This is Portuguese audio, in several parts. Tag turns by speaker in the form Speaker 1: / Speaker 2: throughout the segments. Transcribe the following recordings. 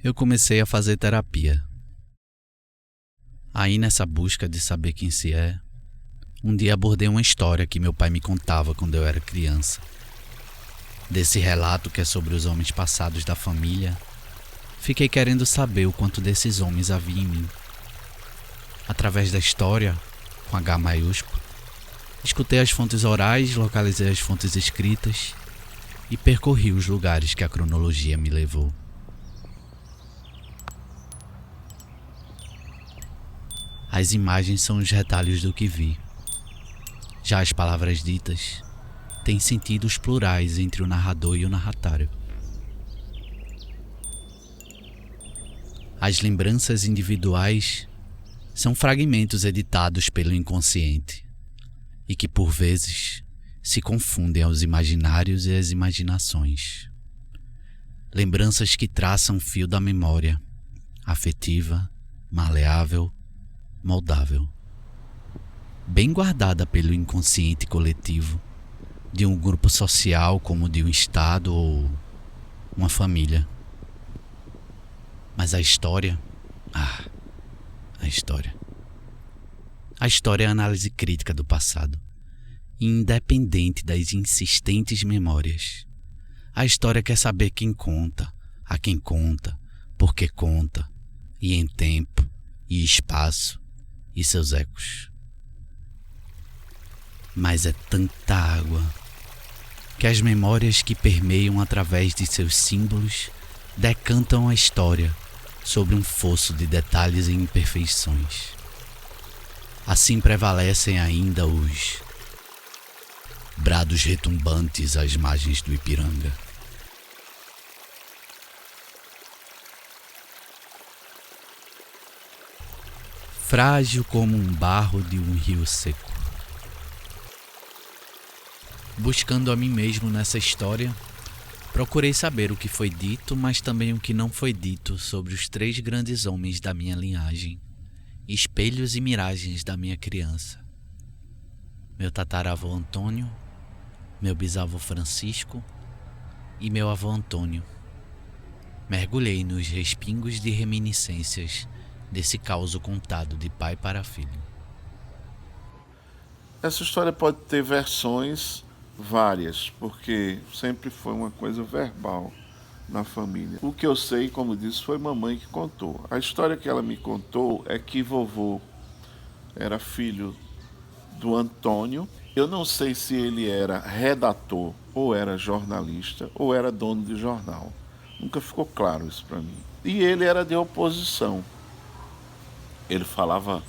Speaker 1: eu comecei a fazer terapia. Aí nessa busca de saber quem se é, um dia abordei uma história que meu pai me contava quando eu era criança. Desse relato que é sobre os homens passados da família, fiquei querendo saber o quanto desses homens havia em mim. Através da história, com H maiúsculo, escutei as fontes orais, localizei as fontes escritas e percorri os lugares que a cronologia me levou. As imagens são os retalhos do que vi. Já as palavras ditas têm sentidos plurais entre o narrador e o narratário. As lembranças individuais são fragmentos editados pelo inconsciente e que, por vezes, se confundem aos imaginários e às imaginações. Lembranças que traçam o fio da memória, afetiva, maleável, moldável, bem guardada pelo inconsciente coletivo de um grupo social como de um estado ou uma família. Mas a história... A história é a análise crítica do passado, independente das insistentes memórias. A história quer saber quem conta, a quem conta, por que conta, e em tempo, e espaço, e seus ecos. Mas é tanta água que as memórias que permeiam através de seus símbolos decantam a história sobre um fosso de detalhes e imperfeições. Assim prevalecem ainda os brados retumbantes às margens do Ipiranga. Frágil como um barro de um rio seco. Buscando a mim mesmo nessa história, procurei saber o que foi dito, mas também o que não foi dito sobre os 3 grandes homens da minha linhagem, espelhos e miragens da minha criança. Meu tataravô Antônio, meu bisavô Francisco e meu avô Antônio. Mergulhei nos respingos de reminiscências desse causo contado de pai para filho.
Speaker 2: Essa história pode ter versões várias, porque sempre foi uma coisa verbal na família. O que eu sei, como disse, foi mamãe que contou. A história que ela me contou é que vovô era filho do Antônio. Eu não sei se ele era redator, ou era jornalista, ou era dono de jornal. Nunca ficou claro isso para mim. E ele era de oposição. Ele falava,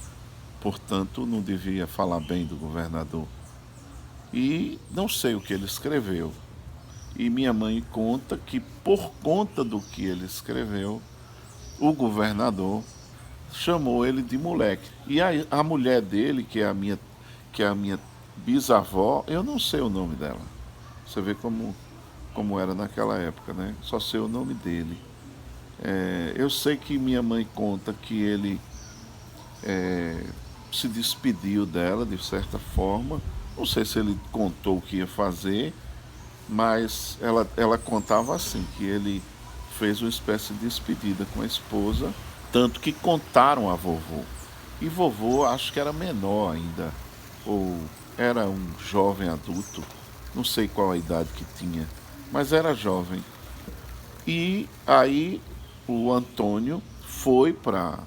Speaker 2: portanto, não devia falar bem do governador. E não sei o que ele escreveu. E minha mãe conta que, por conta do que ele escreveu, o governador chamou ele de moleque. E a mulher dele, que é a minha bisavó, eu não sei o nome dela. Você vê como era naquela época, né? Só sei o nome dele. Eu sei que minha mãe conta que ele se despediu dela de certa forma. Não sei se ele contou o que ia fazer, mas ela contava assim, que ele fez uma espécie de despedida com a esposa, tanto que contaram a vovô. E vovô acho que era menor ainda, ou era um jovem adulto, não sei qual a idade que tinha, mas era jovem. E aí o Antônio foi para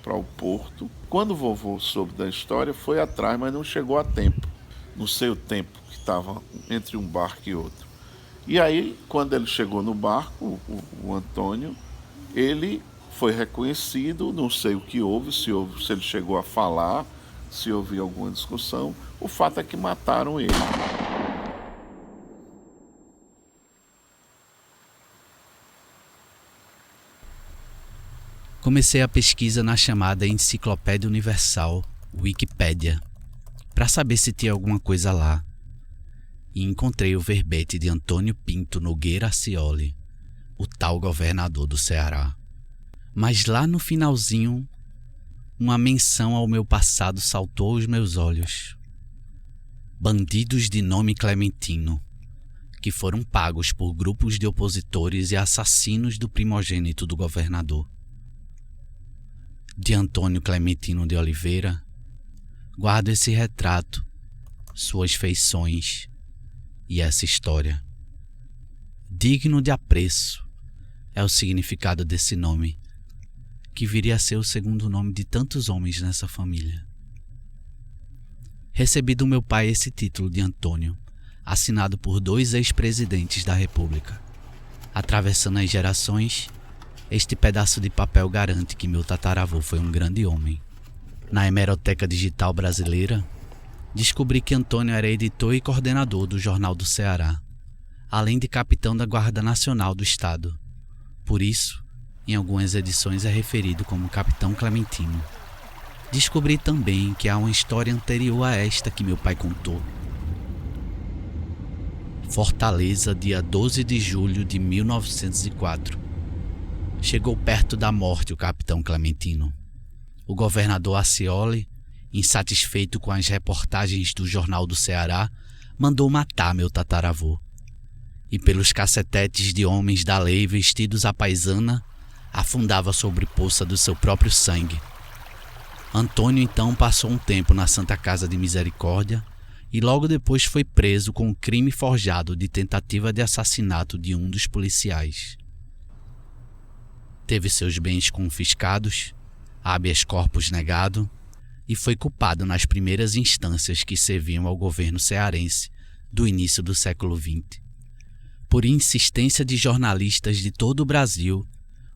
Speaker 2: o porto. Quando o vovô soube da história, foi atrás, mas não chegou a tempo. Não sei o tempo que estava entre um barco e outro. E aí, quando ele chegou no barco, o Antônio, ele foi reconhecido, não sei o que houve, se ele chegou a falar, se houve alguma discussão. O fato é que mataram ele.
Speaker 1: Comecei a pesquisa na chamada Enciclopédia Universal, Wikipédia, para saber se tinha alguma coisa lá. E encontrei o verbete de Antônio Pinto Nogueira Acioli, o tal governador do Ceará. Mas lá no finalzinho, uma menção ao meu passado saltou aos meus olhos. Bandidos de nome Clementino, que foram pagos por grupos de opositores e assassinos do primogênito do governador. De Antônio Clementino de Oliveira, guardo esse retrato, suas feições e essa história. Digno de apreço é o significado desse nome, que viria a ser o segundo nome de tantos homens nessa família. Recebi do meu pai esse título de Antônio, assinado por 2 ex-presidentes da República. Atravessando as gerações, este pedaço de papel garante que meu tataravô foi um grande homem. Na Hemeroteca Digital Brasileira, descobri que Antônio era editor e coordenador do Jornal do Ceará, além de capitão da Guarda Nacional do Estado. Por isso, em algumas edições é referido como Capitão Clementino. Descobri também que há uma história anterior a esta que meu pai contou. Fortaleza, dia 12 de julho de 1904. Chegou perto da morte o capitão Clementino. O governador Accioli, insatisfeito com as reportagens do Jornal do Ceará, mandou matar meu tataravô. E pelos cacetetes de homens da lei vestidos à paisana, afundava sobre poça do seu próprio sangue. Antônio então passou um tempo na Santa Casa de Misericórdia e logo depois foi preso com o crime forjado de tentativa de assassinato de um dos policiais. Teve seus bens confiscados, habeas corpus negado e foi culpado nas primeiras instâncias que serviam ao governo cearense do início do século XX. Por insistência de jornalistas de todo o Brasil,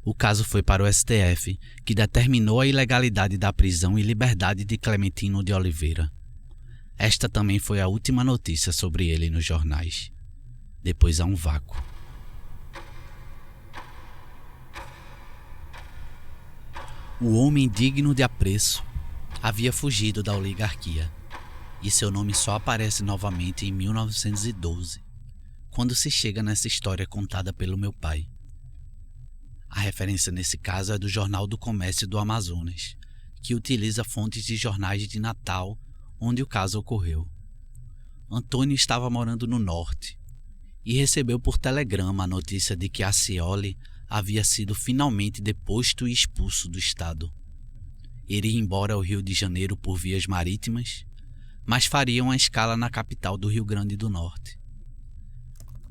Speaker 1: o caso foi para o STF, que determinou a ilegalidade da prisão e liberdade de Clementino de Oliveira. Esta também foi a última notícia sobre ele nos jornais. Depois há um vácuo. O homem digno de apreço havia fugido da oligarquia, e seu nome só aparece novamente em 1912, quando se chega nessa história contada pelo meu pai. A referência nesse caso é do Jornal do Comércio do Amazonas, que utiliza fontes de jornais de Natal, onde o caso ocorreu. Antônio estava morando no norte e recebeu por telegrama a notícia de que Accioli havia sido finalmente deposto e expulso do estado. Iria embora ao Rio de Janeiro por vias marítimas, mas faria uma escala na capital do Rio Grande do Norte.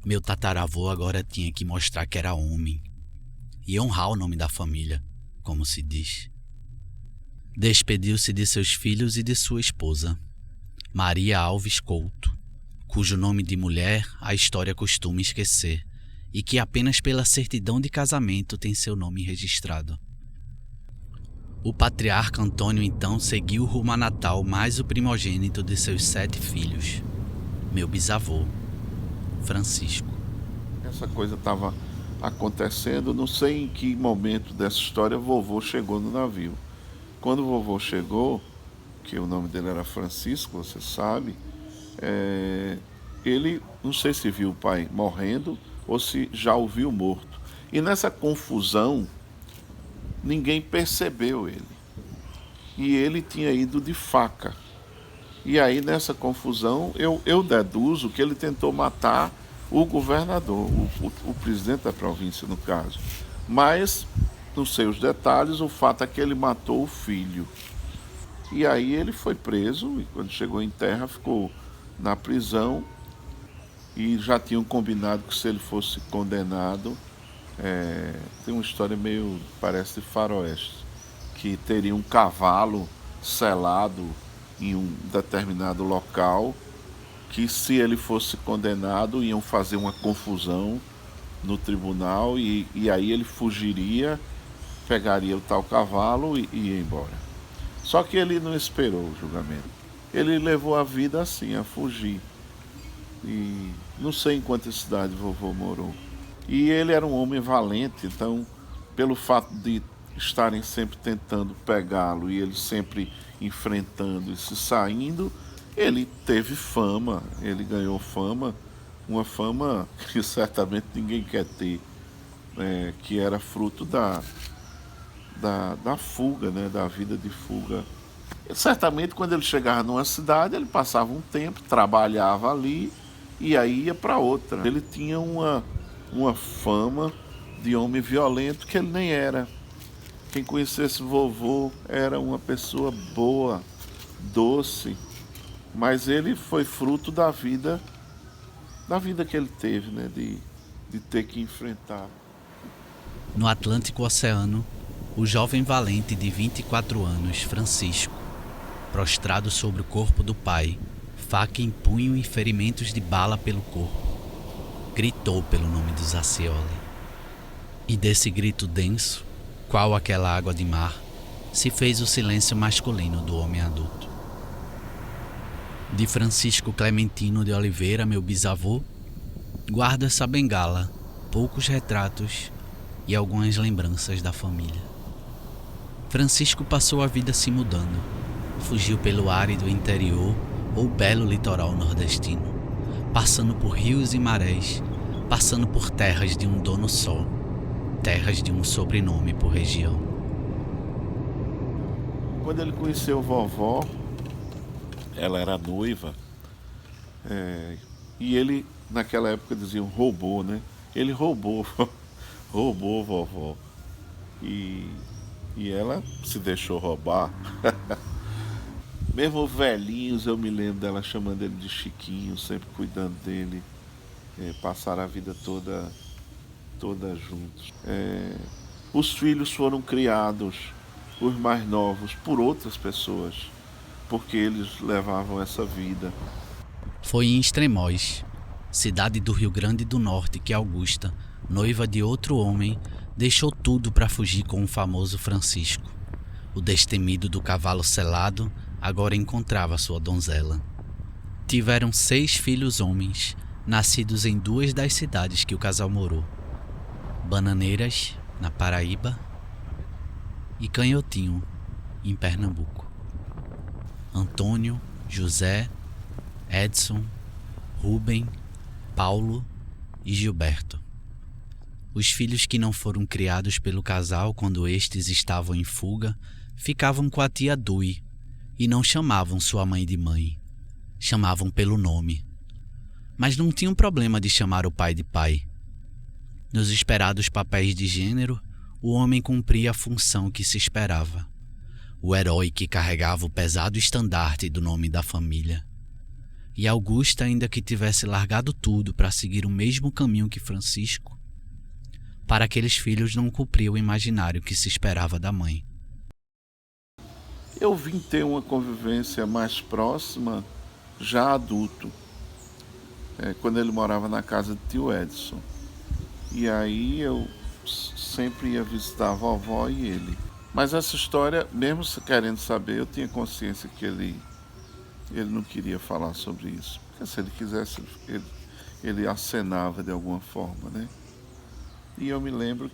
Speaker 1: Meu tataravô agora tinha que mostrar que era homem e honrar o nome da família, como se diz. Despediu-se de seus filhos e de sua esposa, Maria Alves Couto, cujo nome de mulher a história costuma esquecer e que apenas pela certidão de casamento tem seu nome registrado. O patriarca Antônio então seguiu rumo a Natal mais o primogênito de seus 7 filhos, meu bisavô, Francisco.
Speaker 2: Essa coisa estava acontecendo, não sei em que momento dessa história vovô chegou no navio. Quando o vovô chegou, que o nome dele era Francisco, você sabe, ele não sei se viu o pai morrendo ou se já o viu morto. E nessa confusão, ninguém percebeu ele. E ele tinha ido de faca. E aí nessa confusão, eu deduzo que ele tentou matar o governador, o presidente da província no caso. Mas, não sei os detalhes, o fato é que ele matou o filho. E aí ele foi preso e quando chegou em terra ficou na prisão e já tinham combinado que se ele fosse condenado, tem uma história meio, parece de faroeste, que teria um cavalo selado em um determinado local, que se ele fosse condenado iam fazer uma confusão no tribunal e aí ele fugiria, pegaria o tal cavalo e ia embora. Só que ele não esperou o julgamento. Ele levou a vida assim, a fugir. E não sei em quanta cidade vovô morou. E ele era um homem valente, então, pelo fato de estarem sempre tentando pegá-lo e ele sempre enfrentando e se saindo, ele teve fama, ele ganhou fama, uma fama que certamente ninguém quer ter, que era fruto da fuga, né, da vida de fuga. E certamente quando ele chegava numa cidade, ele passava um tempo, trabalhava ali e aí ia para outra. Ele tinha uma fama de homem violento que ele nem era. Quem conhecesse vovô era uma pessoa boa, doce, mas ele foi fruto da vida que ele teve, né? De ter que enfrentar.
Speaker 1: No Atlântico Oceano, o jovem valente de 24 anos, Francisco, prostrado sobre o corpo do pai, faca em punho e ferimentos de bala pelo corpo, gritou pelo nome do Zacioli. E desse grito denso, qual aquela água de mar, se fez o silêncio masculino do homem adulto. De Francisco Clementino de Oliveira, meu bisavô, guardo essa bengala, poucos retratos e algumas lembranças da família. Francisco passou a vida se mudando, fugiu pelo árido interior ou belo litoral nordestino, passando por rios e marés, passando por terras de um dono só, terras de um sobrenome por região.
Speaker 2: Quando ele conheceu vovó, ela era noiva, e ele, naquela época, diziam roubou, né? Ele roubou vovó. E ela se deixou roubar. Mesmo velhinhos, eu me lembro dela chamando ele de Chiquinho, sempre cuidando dele. Passaram a vida toda juntos. Os filhos foram criados, os mais novos, por outras pessoas, porque eles levavam essa vida.
Speaker 1: Foi em Extremóis, cidade do Rio Grande do Norte, que Augusta, noiva de outro homem, deixou tudo para fugir com o famoso Francisco. O destemido do cavalo selado agora encontrava sua donzela. Tiveram 6 filhos homens, nascidos em 2 das cidades que o casal morou: Bananeiras, na Paraíba, e Canhotinho, em Pernambuco. Antônio, José, Edson, Rubem, Paulo e Gilberto. Os filhos que não foram criados pelo casal quando estes estavam em fuga ficavam com a tia Dui e não chamavam sua mãe de mãe, chamavam pelo nome. Mas não tinham problema de chamar o pai de pai. Nos esperados papéis de gênero, o homem cumpria a função que se esperava: o herói que carregava o pesado estandarte do nome da família. E Augusta, ainda que tivesse largado tudo para seguir o mesmo caminho que Francisco, para aqueles filhos não cumpria o imaginário que se esperava da mãe.
Speaker 2: Eu vim ter uma convivência mais próxima já adulto, quando ele morava na casa de tio Edson. E aí eu sempre ia visitar a vovó e ele. Mas essa história, mesmo querendo saber, eu tinha consciência que ele não queria falar sobre isso. Porque se ele quisesse, ele acenava de alguma forma, né? E eu me lembro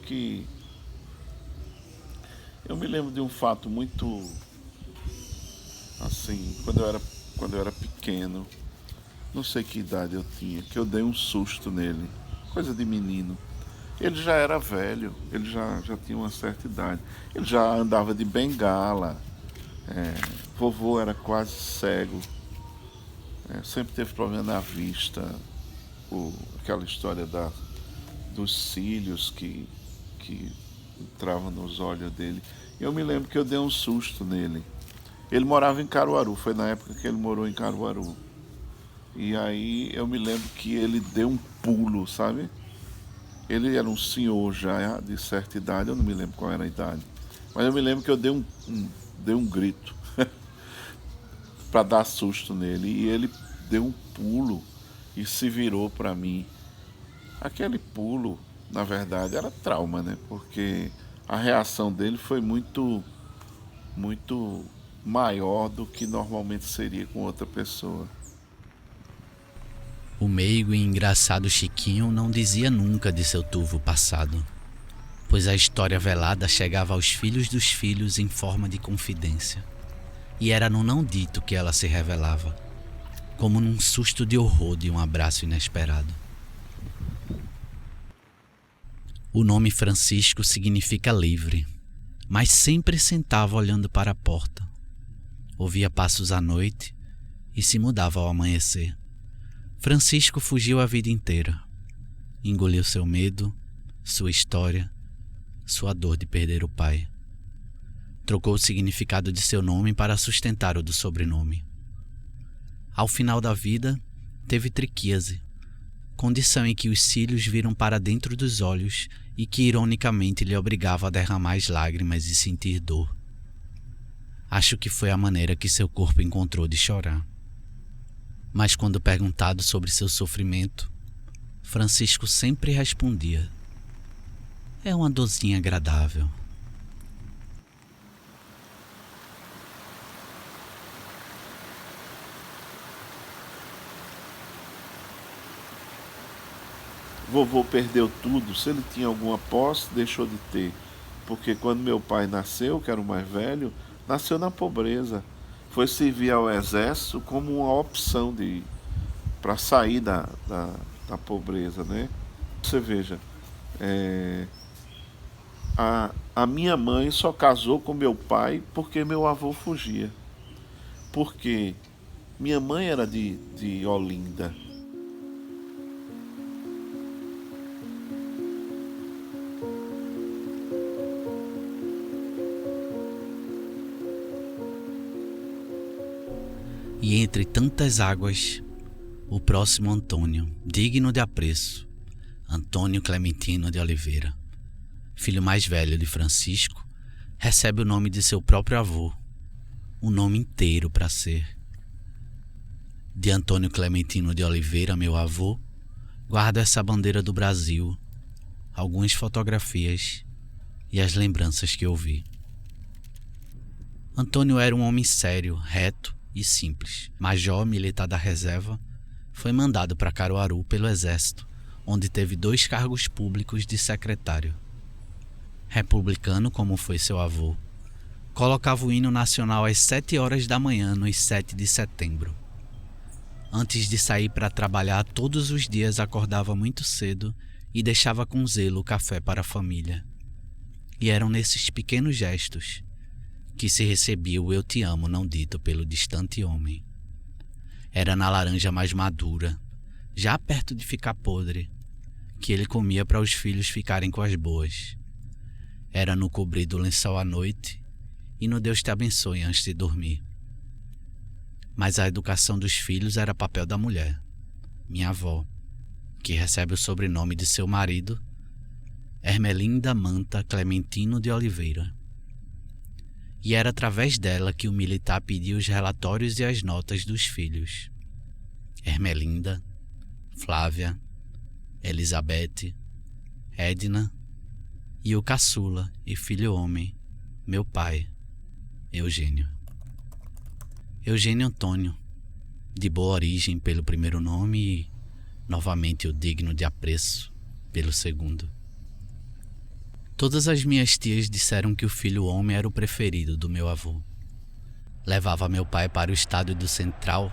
Speaker 2: de um fato muito assim, quando eu era pequeno, não sei que idade eu tinha, que eu dei um susto nele, coisa de menino. Ele já era velho, ele já tinha uma certa idade, ele já andava de bengala, vovô era quase cego, sempre teve problema na vista, aquela história dos cílios que entravam nos olhos dele. Eu me lembro que eu dei um susto nele. Ele morava em Caruaru, foi na época que ele morou em Caruaru. E aí eu me lembro que ele deu um pulo, sabe? Ele era um senhor já de certa idade, eu não me lembro qual era a idade. Mas eu me lembro que eu dei um grito para dar susto nele. E ele deu um pulo e se virou para mim. Aquele pulo, na verdade, era trauma, né? Porque a reação dele foi muito maior do que normalmente seria com outra pessoa.
Speaker 1: O meigo e engraçado Chiquinho não dizia nunca de seu turvo passado, pois a história velada chegava aos filhos dos filhos em forma de confidência, e era no não dito que ela se revelava, como num susto de horror de um abraço inesperado. O nome Francisco significa livre, mas sempre sentava olhando para a porta. Ouvia passos à noite e se mudava ao amanhecer. Francisco fugiu a vida inteira. Engoliu seu medo, sua história, sua dor de perder o pai. Trocou o significado de seu nome para sustentar o do sobrenome. Ao final da vida, teve triquíase, condição em que os cílios viram para dentro dos olhos e que ironicamente lhe obrigava a derramar as lágrimas e sentir dor. Acho que foi a maneira que seu corpo encontrou de chorar. Mas quando perguntado sobre seu sofrimento, Francisco sempre respondia: é uma dorzinha agradável.
Speaker 2: Vovô perdeu tudo. Se ele tinha alguma posse, deixou de ter. Porque quando meu pai nasceu, que era o mais velho, nasceu na pobreza. Foi servir ao exército como uma opção para sair da pobreza, né? Você veja, a minha mãe só casou com meu pai porque meu avô fugia. Porque minha mãe era de Olinda.
Speaker 1: E entre tantas águas, o próximo Antônio, digno de apreço, Antônio Clementino de Oliveira, filho mais velho de Francisco, recebe o nome de seu próprio avô, um nome inteiro para ser. De Antônio Clementino de Oliveira, meu avô, guardo essa bandeira do Brasil, algumas fotografias e as lembranças que ouvi. Antônio era um homem sério, reto e simples. Major militar da reserva, foi mandado para Caruaru pelo exército, onde teve 2 cargos públicos de secretário. Republicano como foi seu avô, colocava o hino nacional às 7 horas da manhã nos 7 de setembro. Antes de sair para trabalhar, todos os dias acordava muito cedo e deixava com zelo o café para a família. E eram nesses pequenos gestos que se recebia o eu te amo não dito pelo distante homem. Era na laranja mais madura, já perto de ficar podre, que ele comia para os filhos ficarem com as boas. Era no cobrir do lençol à noite e no Deus te abençoe antes de dormir. Mas a educação dos filhos era papel da mulher, minha avó, que recebe o sobrenome de seu marido, Ermelinda Manta Clementino de Oliveira. E era através dela que o militar pedia os relatórios e as notas dos filhos. Ermelinda, Flávia, Elizabeth, Edna e o caçula e filho homem, meu pai, Eugênio. Eugênio Antônio, de boa origem pelo primeiro nome e, novamente, o digno de apreço pelo segundo. Todas as minhas tias disseram que o filho homem era o preferido do meu avô. Levava meu pai para o estádio do Central,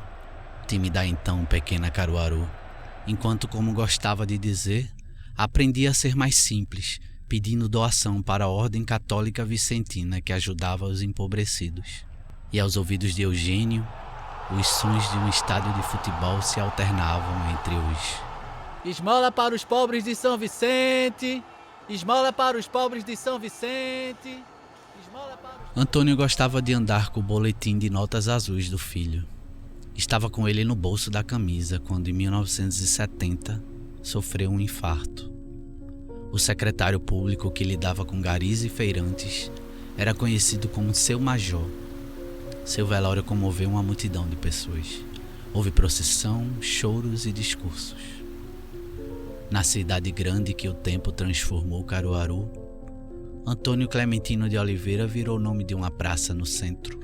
Speaker 1: time da então pequena Caruaru, enquanto, como gostava de dizer, aprendia a ser mais simples, pedindo doação para a Ordem Católica Vicentina que ajudava os empobrecidos. E aos ouvidos de Eugênio, os sons de um estádio de futebol se alternavam entre os
Speaker 3: esmola para os pobres de São Vicente, esmola para os pobres de São Vicente, esmola para os...
Speaker 1: Antônio gostava de andar com o boletim de notas azuis do filho. Estava com ele no bolso da camisa quando, em 1970, sofreu um infarto. O secretário público que lidava com garis e feirantes era conhecido como seu major. Seu velório comoveu uma multidão de pessoas. Houve procissão, choros e discursos. Na cidade grande que o tempo transformou Caruaru, Antônio Clementino de Oliveira virou o nome de uma praça no centro.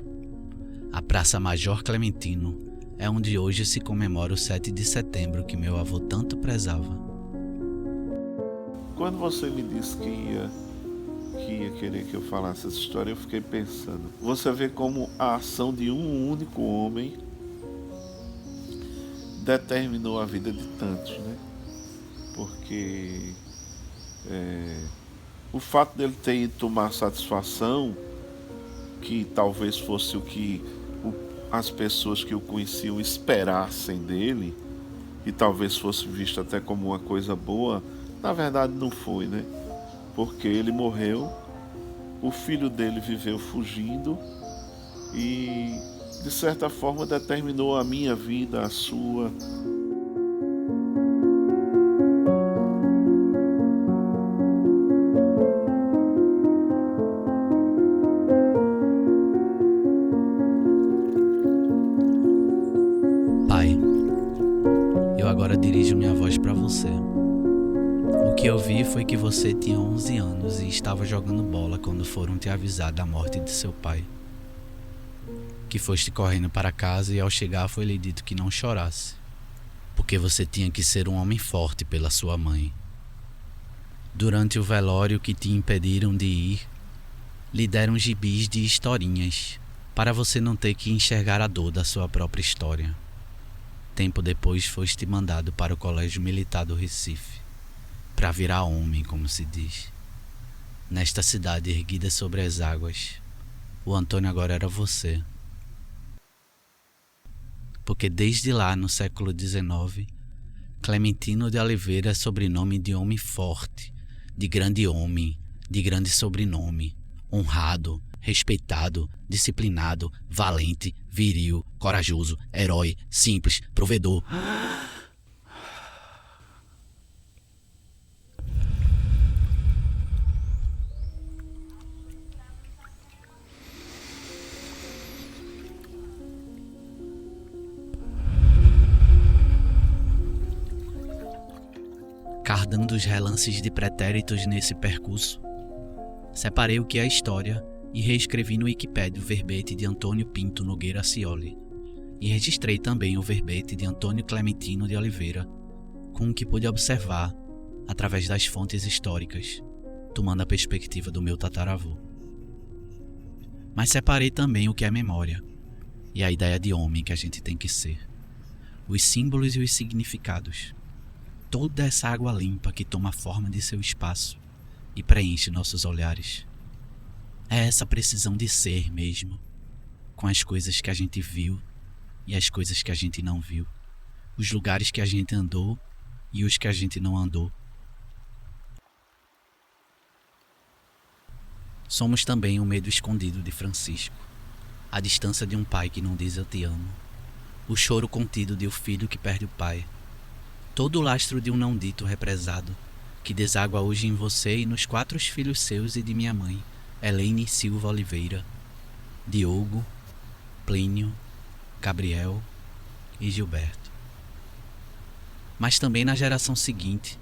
Speaker 1: A Praça Major Clementino é onde hoje se comemora o 7 de setembro que meu avô tanto prezava.
Speaker 2: Quando você me disse que ia querer que eu falasse essa história, eu fiquei pensando. Você vê como a ação de um único homem determinou a vida de tantos, né? Porque o fato dele ter ido tomar satisfação, que talvez fosse o que as pessoas que o conheciam esperassem dele, e talvez fosse visto até como uma coisa boa, na verdade não foi, né? Porque ele morreu, o filho dele viveu fugindo e, de certa forma, determinou a minha vida, a sua.
Speaker 1: Pai, eu agora dirijo minha voz para você. O que eu vi foi que você tinha 11 anos e estava jogando bola quando foram te avisar da morte de seu pai. Que foste correndo para casa e ao chegar foi lhe dito que não chorasse, porque você tinha que ser um homem forte pela sua mãe. Durante o velório que te impediram de ir, lhe deram gibis de historinhas, para você não ter que enxergar a dor da sua própria história. Tempo depois foste mandado para o Colégio Militar do Recife, para virar homem, como se diz. Nesta cidade erguida sobre as águas, o Antônio agora era você. Porque desde lá, no século XIX, Clementino de Oliveira é sobrenome de homem forte, de grande sobrenome, honrado, respeitado, disciplinado, valente, viril, corajoso, herói, simples, provedor. Cardando os relances de pretéritos nesse percurso, separei o que é história e reescrevi no Wikipédia o verbete de Antônio Pinto Nogueira Scioli e registrei também o verbete de Antônio Clementino de Oliveira, com o que pude observar através das fontes históricas, tomando a perspectiva do meu tataravô. Mas separei também o que é memória e a ideia de homem que a gente tem que ser, os símbolos e os significados, toda essa água limpa que toma a forma de seu espaço e preenche nossos olhares. É essa precisão de ser mesmo, com as coisas que a gente viu e as coisas que a gente não viu, os lugares que a gente andou e os que a gente não andou. Somos também o medo escondido de Francisco, a distância de um pai que não diz eu te amo, o choro contido de um filho que perde o pai, todo o lastro de um não dito represado, que deságua hoje em você e nos 4 filhos seus e de minha mãe, Helene Silva Oliveira, Diogo, Plínio, Gabriel e Gilberto. Mas também na geração seguinte,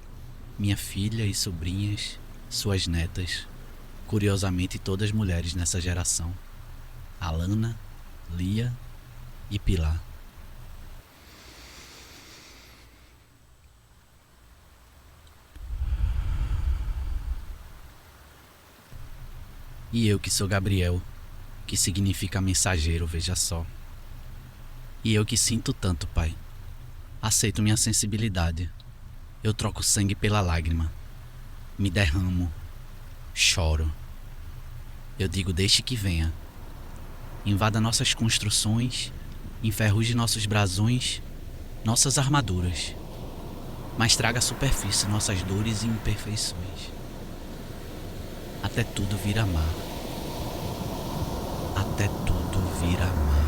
Speaker 1: minha filha e sobrinhas, suas netas, curiosamente todas mulheres nessa geração, Alana, Lia e Pilar. E eu que sou Gabriel, que significa mensageiro, veja só. E eu que sinto tanto, pai. Aceito minha sensibilidade. Eu troco sangue pela lágrima. Me derramo. Choro. Eu digo, deixe que venha. Invada nossas construções, enferruje nossos brasões, nossas armaduras. Mas traga à superfície nossas dores e imperfeições. Até tudo vira mar. Até tudo vira mar.